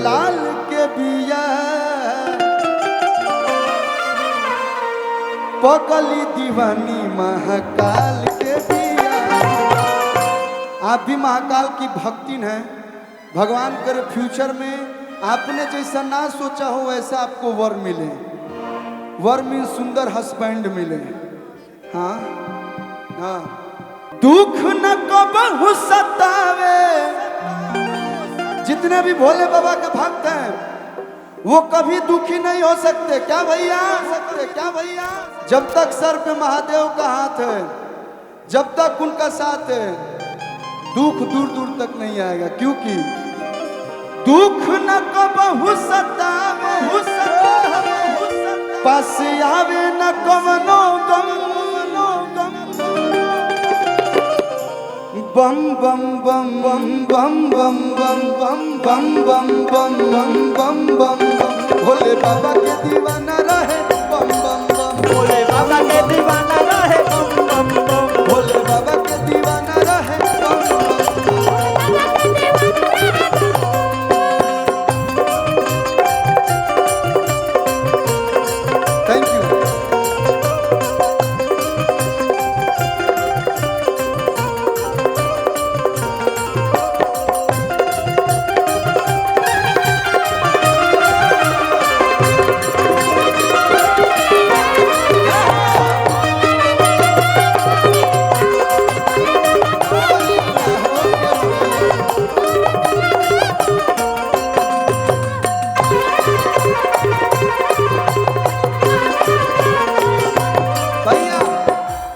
लाल के बिया पकली दीवानी महाकाल के बिया। आप भी महाकाल की भक्तिन हैं। भगवान करे फ्यूचर में आपने जैसा ना सोचा हो वैसा आपको वर मिले। वर मीन सुंदर हस्बैंड मिले। हाँ हाँ। दुख न कबहु सतावे। जितने भी भोले बाबा के भक्त हैं वो कभी दुखी नहीं हो सकते। क्या भैया? क्या भैया? जब तक सर पे महादेव का हाथ है, जब तक उनका साथ है, दुख दूर दूर तक नहीं आएगा। क्योंकि दुख न कबहु सतावे, पास आवे न कवनो गम। बम बम बम बम बम बम बम बम बम बम बम बम बम बम बम। भोले बाबा के दीवाना रहे बम बम बम। भोले बाबा के दीवाना रहे बम बम बम। भोले बाबा के दीवाना रहे बम बम बम। Thank you.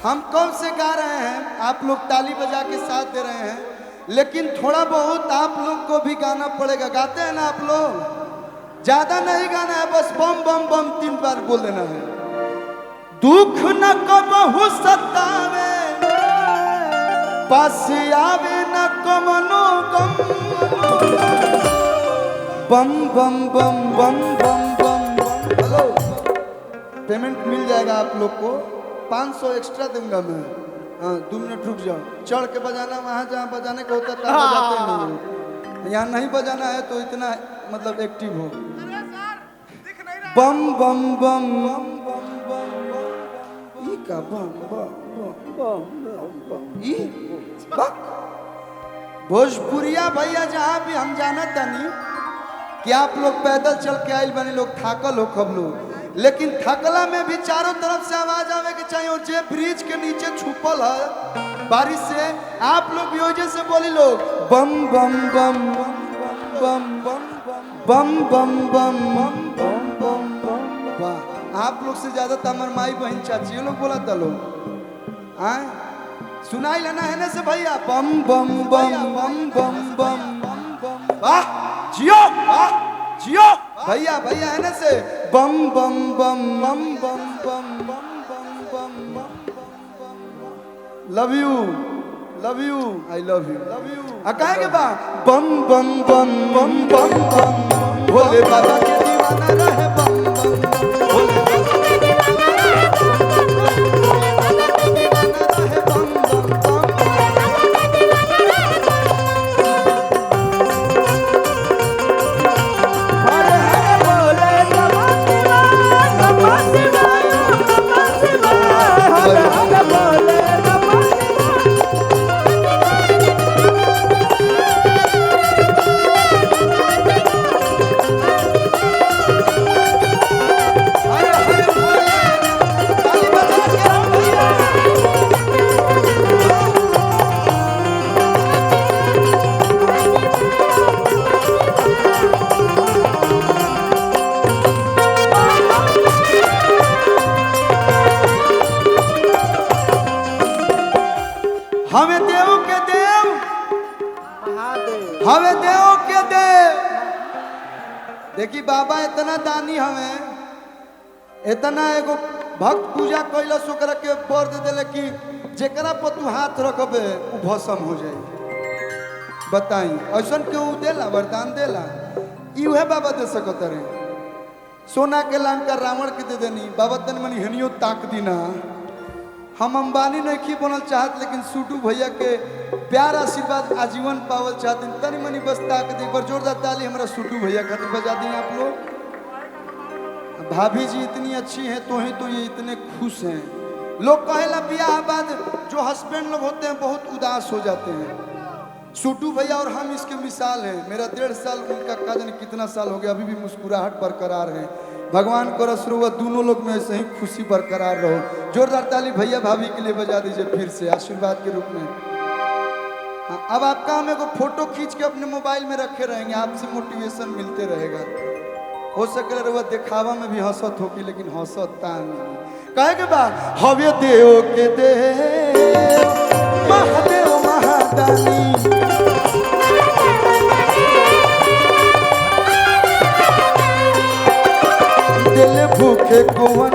हम कब से गा रहे हैं, आप लोग ताली बजा के साथ दे रहे हैं, लेकिन थोड़ा बहुत आप लोग को भी गाना पड़ेगा। गाते हैं ना आप लोग? ज्यादा नहीं गाना है, बस बम बम बम 3 बार बोल देना है। दुख न कबहु सतावे, पास आवे न कवनो गम। बम बम बम बम बम बम बम। हेलो, पेमेंट मिल जाएगा आप लोग को। 500 एक्स्ट्रा दूंगा मैं। हाँ 2 मिनट रुक जाओ। चढ़ के बजाना वहाँ जहाँ बजाने का होता है बजाते नहीं। यहाँ नहीं बजाना है तो इतना मतलब एक्टिव हो। बम बम बम बम बम बम बम। ई का बम बम बम बम ई बक। भोजपुरिया भैया जहाँ भी हम जाना तनी कि आप लोग पैदल चल के आइल बने, लोग थाकल हो खब लोग, लेकिन थकला में भी चारों तरफ से आवाज आवे के चाहिए। और जे ब्रिज के नीचे छुपल है बारिश से, आप लोग भी वजह से बोली लोग बम बम बम बम बम बम बम बम बम बम बम। वाह, आप लोग से ज्यादा तो हमार माई बहन चाची लोग बोला था लोग। आए सुनाई लेना है ना से भैया बम बम बम बम बम बम। वाह जियो, वाह जियो भैया। भैया है ना से बम बम बम बम बम बम बम बम बम। Love you, love you, I love you, love you. कहेंगे बा बम बम बम बम बम बम। भोले बाबा के दीवाना रहे बम बम। भोले बाबा के दीवाना रहे बम बम। भोले बाबा के दीवाना रहे बम बम बम। हमें देव के देव, हमें देव के देव। देखी बाबा इतना दानी हमें, इतना एगो भक्त पूजा कैला ओकरा के बर दे दिले कि जेकरा पर तू हाथ रखबे वो भस्म हो जाए। बताई ऐसा क्यों देला, वरदान देला? इहे बाबा दे सकत रहे। सोना के लंका रावण के दे देनी बाबा तन मनी हनियो ताक दीना। हम अंबानी नहीं बनल चाहत, लेकिन सूटू भैया के प्यार आशीर्वाद आजीवन पावल चाहते। तनी मनी बस ताकत एक बार जोरदार ताली हमारा सूटू भैया खातिर बजा दें आप लोग। भाभी जी इतनी अच्छी हैं तो ही तो ये इतने खुश हैं। लोग कहेला ब्याह बाद जो हस्बैंड लोग होते हैं बहुत उदास हो जाते हैं। सूटू भैया और हम इसके मिसाल हैं। मेरा 1.5 साल, उनका का जाने कितना साल हो गया, अभी भी मुस्कुराहट बरकरार है। भगवान को रसरुआ दोनों लोग में ऐसे ही खुशी बरकरार रहो। जोरदार ताली भैया भाभी के लिए बजा दीजिए फिर से आशीर्वाद के रूप में। हाँ, अब आपका हम एगो फोटो खींच के अपने मोबाइल में रखे रहेंगे, आपसे मोटिवेशन मिलते रहेगा। हो सके रहुआ दिखावा में भी हंसत होगी, लेकिन हंसत नहीं कहे के बाद हवे देव के देव महादेव महादानी दिल भूखे कौन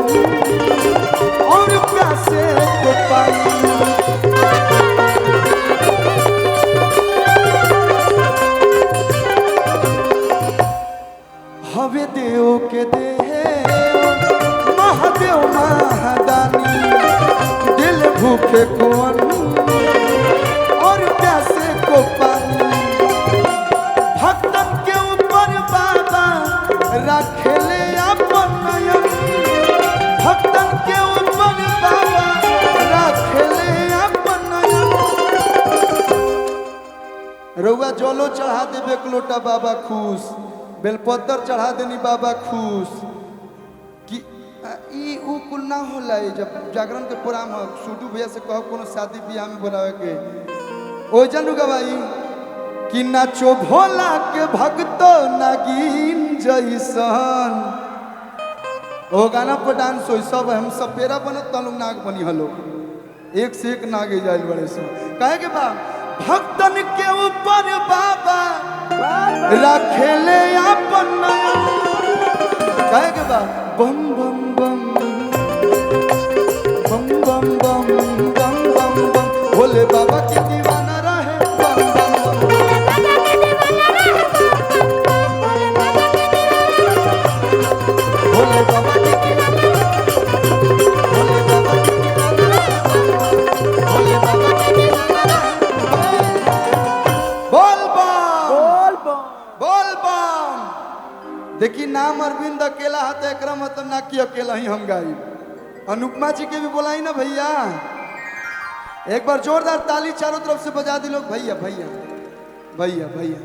और प्यासे को पानी। हवे देव के देव महादेव महादानी दिल भूखे कौन और प्यासे को पानी। भक्तन के ऊपर बाबा रखेले अपन नयन, भक्तन के ऊपर बाबा रखेले अपन नयन। रउआ जोलो चढ़ा देबे एक लोटा बाबा खुश, बेलपत्र चढ़ा देनी बाबा खुश। कि ई उ कुल ना होला। जब जागरण के प्रोग्राम हो सूटू भैया से कहो कोनो शादी ब्याह में बनावे के ओ जनू गवाई कि नाचो भोला के भक्तो नागिन जैसन। ओ गाना पर डांस हो सब हम सपेरा बनत त लोग नाग बनी हलो, एक से एक नाग जाइल बड़े से। कहे के बा भक्तन के ऊपर बाबा रखेले अपन नयन। कहे के बा बम बम बम बम बम बम बम बम बम भोले बाबा के दीवाना रहे बम बम बम। भोले बाबा के दीवाना, भोले बाबा के दीवाना, भोले बाबा के दीवाना। बोल बम बोल बम बोल बम। देखी नाम अरविंद अकेला है तो एकरा मतलब ना कि अकेला ही हम गाई। अनुपमा जी के भी बोलाई ना भैया। एक बार जोरदार ताली चारों तरफ से बजा दी लोग। भैया भैया भैया भैया